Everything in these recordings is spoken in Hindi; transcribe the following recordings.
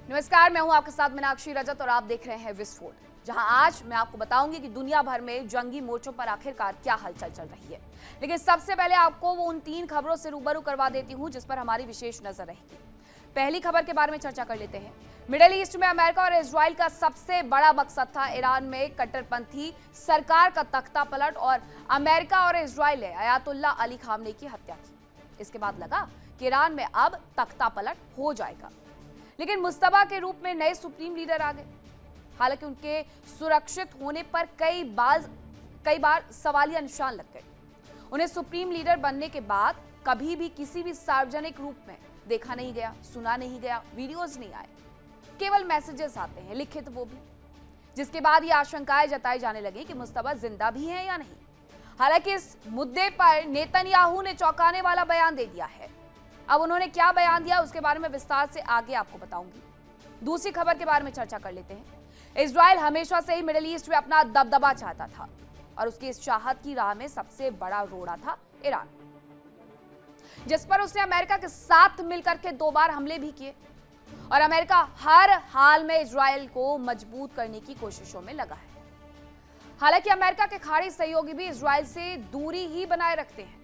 नमस्कार, मैं हूं आपके साथ मीनाक्षी रजत और आप देख रहे हैं विस्फोट, जहां आज मैं आपको बताऊंगी कि दुनिया भर में जंगी मोर्चों पर आखिरकार क्या हलचल चल रही है। लेकिन सबसे पहले आपको वो उन 3 खबरों से रूबरू करवा देती हूं जिस पर हमारी विशेष नजर रहेगी। पहली खबर के बारे में चर्चा कर लेते हैं। मिडिल ईस्ट में अमेरिका और इजराइल का सबसे बड़ा मकसद था ईरान में कट्टरपंथी सरकार का तख्ता पलट और अमेरिका और इजराइल ने अयातुल्ला अली खामनेई की हत्या की। इसके बाद लगा कि ईरान में अब तख्ता पलट हो जाएगा, लेकिन मुस्तबा के रूप में नए सुप्रीम लीडर आ गए। हालांकि उनके सुरक्षित होने पर कई बार सवालिया निशान लग गए। उन्हें सुप्रीम लीडर बनने के बाद कभी भी किसी भी सार्वजनिक रूप में देखा नहीं गया, सुना नहीं गया, वीडियोस नहीं आए, केवल मैसेजेस आते हैं, लिखित वो भी, जिसके बाद ये आशंकाएं जताई जाने लगी कि मुस्तबा जिंदा भी हैं या नहीं। हालांकि इस मुद्दे पर नेतन्याहू ने चौंकाने वाला बयान दे दिया है। अब उन्होंने क्या बयान दिया उसके बारे में विस्तार से आगे आपको बताऊंगी। दूसरी खबर के बारे में चर्चा कर लेते हैं। इजराइल हमेशा से ही मिडिल ईस्ट में अपना दबदबा चाहता था और उसकी इस चाहत की राह में सबसे बड़ा रोड़ा था ईरान, जिस पर उसने अमेरिका के साथ मिलकर के 2 बार हमले भी किए और अमेरिका हर हाल में इजराइल को मजबूत करने की कोशिशों में लगा है। हालांकि अमेरिका के खाड़ी सहयोगी भी इजराइल से दूरी ही बनाए रखते हैं,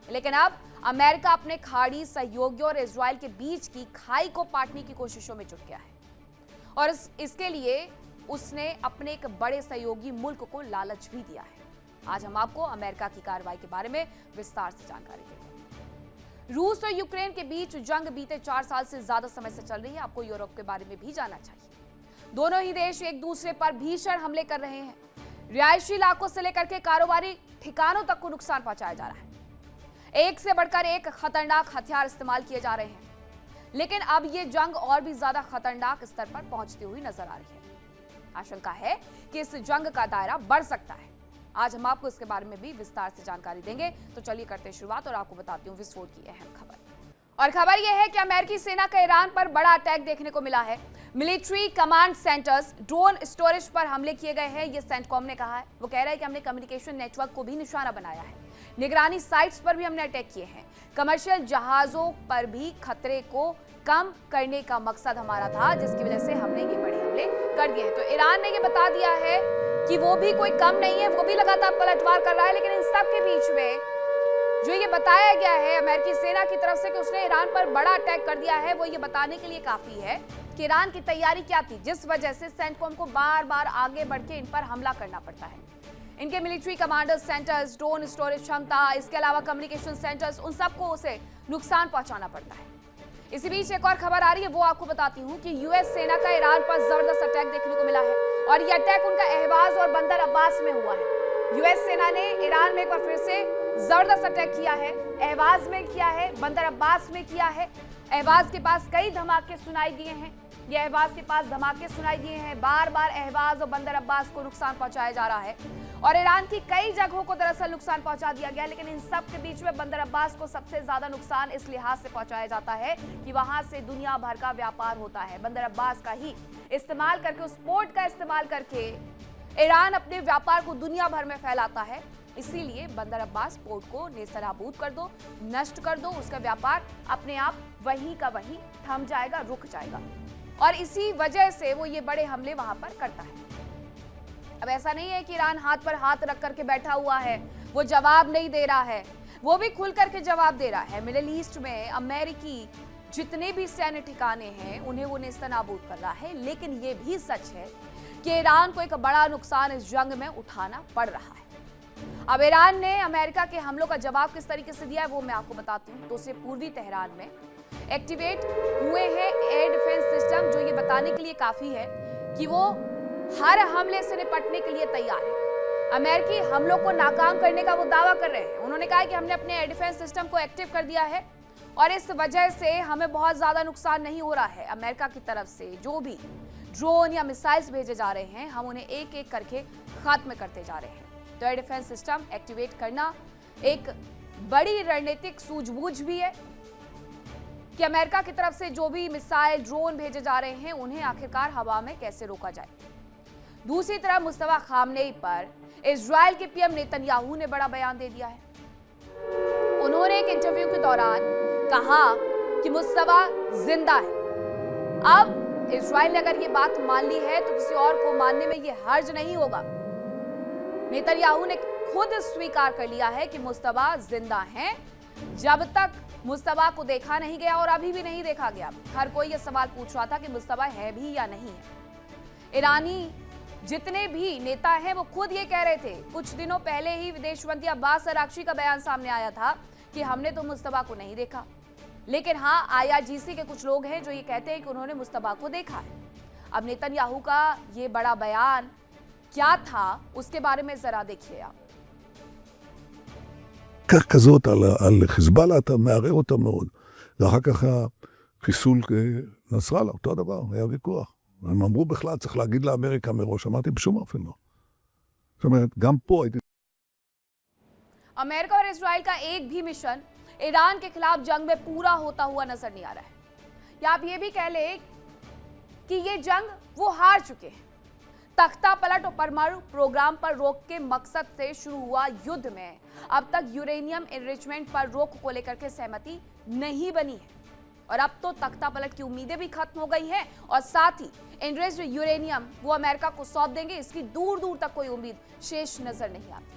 लेकिन अब अमेरिका अपने खाड़ी सहयोगियों और इजराइल के बीच की खाई को पाटने की कोशिशों में जुट गया है और इसके लिए उसने अपने एक बड़े सहयोगी मुल्क को लालच भी दिया है। आज हम आपको अमेरिका की कार्रवाई के बारे में विस्तार से जानकारी देंगे। रूस और यूक्रेन के बीच जंग बीते 4 साल से ज्यादा समय से चल रही है। आपको यूरोप के बारे में भी जानना चाहिए। दोनों ही देश एक दूसरे पर भीषण हमले कर रहे हैं। रिहायशी इलाकों से लेकर के कारोबारी ठिकानों तक को नुकसान पहुंचाया जा रहा है। एक से बढ़कर एक खतरनाक हथियार इस्तेमाल किए जा रहे हैं, लेकिन अब ये जंग और भी ज्यादा खतरनाक स्तर पर पहुंचती हुई नजर आ रही है। आशंका है कि इस जंग का दायरा बढ़ सकता है। आज हम आपको इसके बारे में भी विस्तार से जानकारी देंगे। तो चलिए करते हैं शुरुआत और आपको बताती हूँ विस्फोट की अहम खबर। और खबर यह है कि अमेरिकी सेना का ईरान पर बड़ा अटैक देखने को मिला है। Military command centres, drone storage पर हमले किए गए हैं, ये सेंटकॉम ने कहा है। वो कह रहा है कि हमने कम्युनिकेशन नेटवर्क को भी निशाना बनाया है। निगरानी साइट्स पर भी हमने अटैक किए हैं। कमर्शियल जहाजों पर भी खतरे को कम करने का मकसद हमारा था, जिसकी वजह से हमने ये बड़े हमले कर दिए हैं। तो ईरान ने ये बता दिया है कि वो भी कोई कम नहीं है, वो भी लगातार पलटवार कर रहा है। लेकिन इन सब के बीच में जो ये बताया गया है अमेरिकी सेना की तरफ से कि उसने ईरान पर बड़ा अटैक कर दिया है, वो ये बताने के लिए काफी है कि ईरान की तैयारी क्या थी, जिस वजह से सेंटकॉम को बार बार आगे बढ़ के इन पर हमला करना पड़ता है। इनके military commander centres, drone storage क्षमता, इसके अलावा कम्युनिकेशन सेंटर्स, उन सबको उसे नुकसान पहुंचाना पड़ता है। इसी बीच एक और खबर आ रही है, वो आपको बताती हूँ कि यूएस सेना का ईरान पर जबरदस्त अटैक देखने को मिला है और यह अटैक उनका अहवाज और बंदर अब्बास में हुआ है। यूएस सेना ने ईरान में एक बार फिर से जबरदस्त अटैक किया है। अहवाज में किया है, बंदर अब्बास में किया है। अहवाज के पास कई धमाके सुनाई दिए हैं। ये अहवाज के पास धमाके सुनाई दिए हैं। बार बार अहवाज और बंदर अब्बास को नुकसान पहुंचाया जा रहा है और ईरान की कई जगहों को दरअसल नुकसान पहुंचा दिया गया। लेकिन इन सब के बीच में बंदर अब्बास को सबसे ज्यादा नुकसान इस लिहाज से पहुंचाया जाता है कि वहां से दुनिया भर का व्यापार होता है। बंदर अब्बास का ही इस्तेमाल करके, उस पोर्ट का इस्तेमाल करके ईरान अपने व्यापार को दुनिया भर में फैलाता है। इसीलिए बंदर अब्बास पोर्ट को नेस्तनाबूद कर दो, नष्ट कर दो, उसका व्यापार अपने आप वहीं का वहीं थम जाएगा, रुक जाएगा और इसी वजह से वो ये बड़े हमले वहां पर करता है। अब ऐसा नहीं है कि ईरान हाथ पर हाथ रख करके बैठा हुआ है, वो जवाब नहीं दे रहा है, वो भी खुल करके जवाब दे रहा है। मिडिल ईस्ट में अमेरिकी जितने भी सैन्य ठिकाने हैं उन्हें वो नेस्तनाबूद कर रहा है। लेकिन ये भी सच है कि ईरान को एक बड़ा नुकसान इस जंग में उठाना पड़ रहा है। अब ईरान ने अमेरिका के हमलों का जवाब किस तरीके से दिया है वो मैं आपको बताती हूँ। तो उससे पूर्वी तेहरान में एक्टिवेट हुए हैं एयर डिफेंस सिस्टम, जो ये बताने के लिए काफी है कि वो हर हमले से निपटने के लिए तैयार है। अमेरिकी हमलों को नाकाम करने का वो दावा कर रहे हैं। उन्होंने कहा कि हमने अपने एयर डिफेंस सिस्टम को एक्टिव कर दिया है और इस वजह से हमें बहुत ज्यादा नुकसान नहीं हो रहा है। अमेरिका की तरफ से जो भी ड्रोन या मिसाइल्स भेजे जा रहे हैं, हम उन्हें एक एक करके खत्म करते जा रहे हैं। तो एयर डिफेंस सिस्टम एक्टिवेट करना एक बड़ी रणनीतिक सूझबूझ भी है कि अमेरिका की तरफ से जो भी मिसाइल, ड्रोन भेजे जा रहे हैं उन्हें आखिरकार हवा में कैसे रोका जाए। दूसरी तरफ मुस्तफा खामनेई पर इजराइल के पीएम नेतन्याहू ने बड़ा बयान दे दिया है। उन्होंने एक इंटरव्यू के दौरान कहा कि मुस्तफा जिंदा है। अब इजराइल ने अगर ये बात मान ली है तो किसी और को मानने में ये हर्ज नहीं होगा। नेतन्याहू ने खुद स्वीकार कर लिया है कि मुस्तफा जिंदा हैं। जब तक मुस्तफा को देखा नहीं गया और अभी भी नहीं देखा गया, हर कोई ये सवाल पूछ रहा था कि मुस्तफा है भी या नहीं है। ईरानी जितने भी नेता हैं वो खुद ये कह रहे थे। कुछ दिनों पहले ही विदेश मंत्री अब्बास अरागची का बयान सामने आया था कि हमने तो मुस्तफा को नहीं देखा, लेकिन हाँ, IRGC के कुछ लोग हैं जो ये कहते हैं कि उन्होंने मुस्तफा को देखा है। अब नेतन्याहू का ये बड़ा बयान क्या था, उसके बारे में जरा देखिए आप। כך כזאת על חיזבאללה, אתה מערער אותה מאוד. ואחר כך החיסול נסראללה, אותו הדבר, היה ויכוח. הם אמרו בכלל, צריך להגיד לאמריקה מראש, אמרתי בשום אופן לא. זאת אומרת, גם פה הייתי... अमेरिका और इजराइल का एक भी मिशन ईरान के खिलाफ जंग में पूरा होता हुआ नजर नहीं आ रहा है। या आप ये भी कह ले कि ये जंग वो हार चुके हैं। तख्ता पलट और परमाणु प्रोग्राम पर रोक के मकसद से शुरू हुआ युद्ध में अब तक यूरेनियम एनरिचमेंट पर रोक को लेकर के सहमति नहीं बनी है और अब तो तख्ता पलट की उम्मीदें भी खत्म हो गई हैं और साथ ही एनरिच्ड यूरेनियम वो अमेरिका को सौंप देंगे, इसकी दूर दूर तक कोई उम्मीद शेष नजर नहीं आती।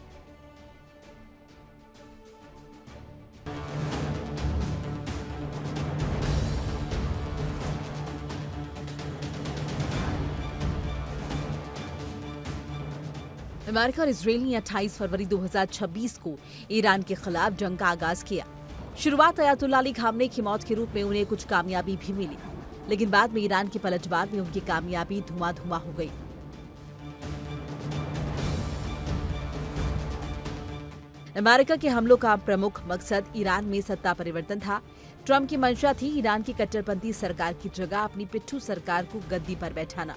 अमेरिका और इसराइल ने 28 फरवरी 2026 को ईरान के खिलाफ जंग का आगाज किया। शुरुआत अयातुल्लाह अली खामनेई की मौत के रूप में उन्हें कुछ कामयाबी भी मिली, लेकिन बाद में ईरान के पलटवार में उनकी कामयाबी धुआं-धुआं हो गई। अमेरिका के हमलों का प्रमुख मकसद ईरान में सत्ता परिवर्तन था। ट्रंप की मंशा थी ईरान की कट्टरपंथी सरकार की जगह अपनी पिट्ठू सरकार को गद्दी पर बैठाना।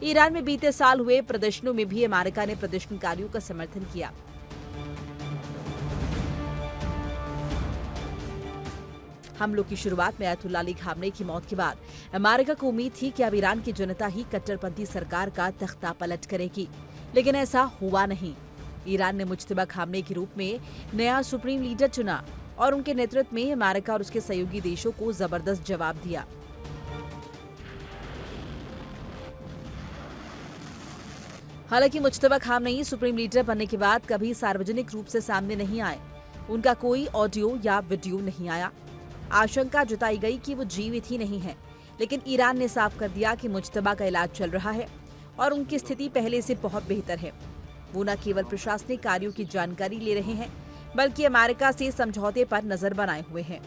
ईरान में बीते साल हुए प्रदर्शनों में भी अमेरिका ने प्रदर्शनकारियों का समर्थन किया। हमलों की शुरुआत में अयातुल्लाह अली खामनेई की मौत के बाद अमेरिका को उम्मीद थी कि अब ईरान की जनता ही कट्टरपंथी सरकार का तख्ता पलट करेगी, लेकिन ऐसा हुआ नहीं। ईरान ने मुज्तबा खामनेई के रूप में नया सुप्रीम लीडर चुना और उनके नेतृत्व में अमेरिका और उसके सहयोगी देशों को जबरदस्त जवाब दिया। हालांकि मुज्तबा खामनेई सुप्रीम लीडर बनने के बाद कभी सार्वजनिक रूप से सामने नहीं आए। उनका कोई ऑडियो या वीडियो नहीं आया। आशंका जताई गई कि वो जीवित ही नहीं है, लेकिन ईरान ने साफ कर दिया कि मुज्तबा का इलाज चल रहा है और उनकी स्थिति पहले से बहुत बेहतर है। वो न केवल प्रशासनिक कार्यों की जानकारी ले रहे हैं, बल्कि अमेरिका से समझौते पर नजर बनाए हुए हैं।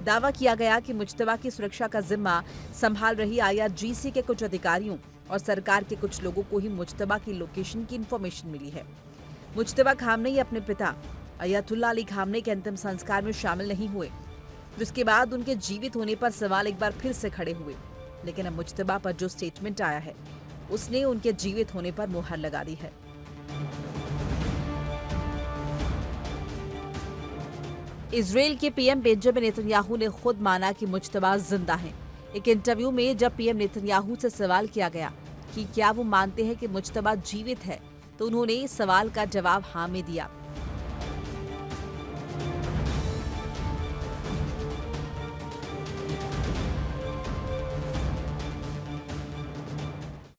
दावा किया गया कि मुज्तबा की सुरक्षा का जिम्मा संभाल रही IRGC के कुछ अधिकारियों और सरकार के कुछ लोगों को ही मुज्तबा की लोकेशन की इंफॉर्मेशन मिली है। मुज्तबा खामनेई अपने पिता अयातुल्लाह अली खामनेई के अंतिम संस्कार में शामिल नहीं हुए, जिसके बाद उनके जीवित होने पर सवाल एक बार फिर से खड़े हुए। लेकिन अब मुज्तबा पर जो स्टेटमेंट आया है, उसने उनके जीवित होने पर मुहर लगा दी है। इजराइल के पीएम बेंजामिन नेतन्याहू ने खुद माना कि मुज्तबा जिंदा हैं। एक इंटरव्यू में जब पीएम नेतन्याहू से सवाल किया गया कि क्या वो मानते हैं कि मुज्तबा जीवित है, तो उन्होंने इस सवाल का जवाब हाँ में दिया।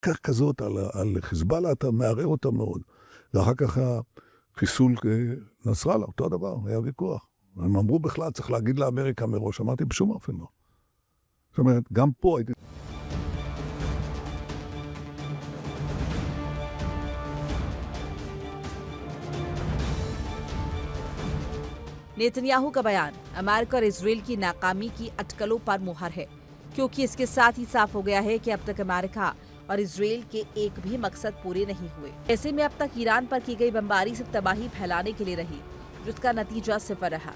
כך כזאת על חיזבאללה, אתה מערער אותה מאוד. ואחר כך החיסול נסראללה, אותו הדבר, היה ויכוח. הם אמרו בכלל, צריך להגיד לאמריקה מראש, אמרתי בשום אופן לא. זאת אומרת, גם פה הייתי... नेतन्याहू का बयान अमेरिका और इजराइल की नाकामी की अटकलों पर मुहर है, क्योंकि इसके साथ ही साफ हो गया है कि अब तक अमेरिका और इजराइल के एक भी मकसद पूरे नहीं हुए। ऐसे में अब तक ईरान पर की गई बमबारी सिर्फ तबाही फैलाने के लिए रही, जिसका नतीजा सिफर रहा।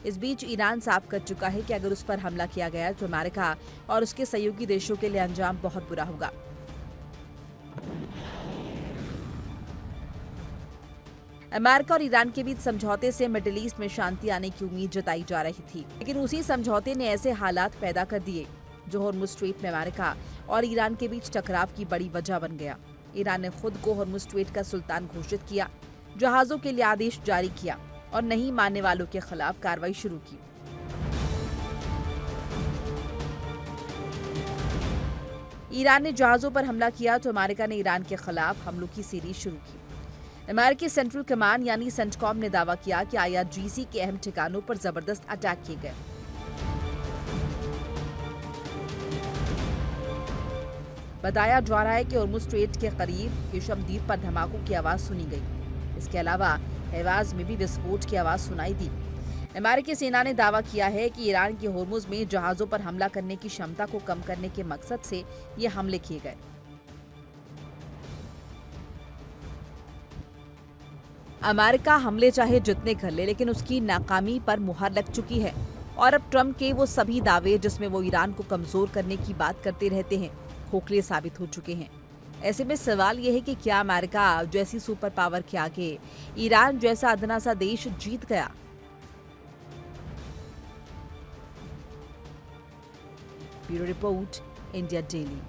इस बीच ईरान साफ कर चुका है कि अगर उस पर हमला किया गया तो अमेरिका और उसके सहयोगी देशों के लिए अंजाम बहुत बुरा होगा। अमेरिका और ईरान के बीच समझौते से मिडिल ईस्ट में शांति आने की उम्मीद जताई जा रही थी, लेकिन उसी समझौते ने ऐसे हालात पैदा कर दिए जो हॉर्मुज़ स्ट्रेट में अमेरिका और ईरान के बीच टकराव की बड़ी वजह बन गया। ईरान ने खुद को हॉर्मुज़ स्ट्रेट का सुल्तान घोषित किया, जहाजों के लिए आदेश जारी किया और नहीं मानने वालों के खिलाफ कार्रवाई शुरू की। ईरान ने जहाजों पर हमला किया तो अमेरिका ने ईरान के खिलाफ हमलों की सीरीज शुरू की। अमेरिकी सेंट्रल कमांड यानी सेंटकॉम ने दावा किया कि IRGC के अहम ठिकानों पर जबरदस्त अटैक किए गए। बताया जा रहा है कि हॉर्मुज़ स्ट्रेट के करीब हिशम द्वीप पर धमाकों की आवाज सुनी गई। इसके अलावा हेवाज में भी विस्फोट की आवाज सुनाई दी। अमेरिकी सेना ने दावा किया है कि ईरान के हॉर्मुज़ में जहाजों पर हमला करने की क्षमता को कम करने के मकसद से ये हमले किए गए। अमेरिका हमले चाहे जितने कर ले, लेकिन उसकी नाकामी पर मुहर लग चुकी है और अब ट्रंप के वो सभी दावे जिसमें वो ईरान को कमजोर करने की बात करते रहते हैं, खोखले साबित हो चुके हैं। ऐसे में सवाल यह है कि क्या अमेरिका जैसी सुपर पावर के आगे ईरान जैसा अदना सा देश जीत गया? Bureau report, India daily.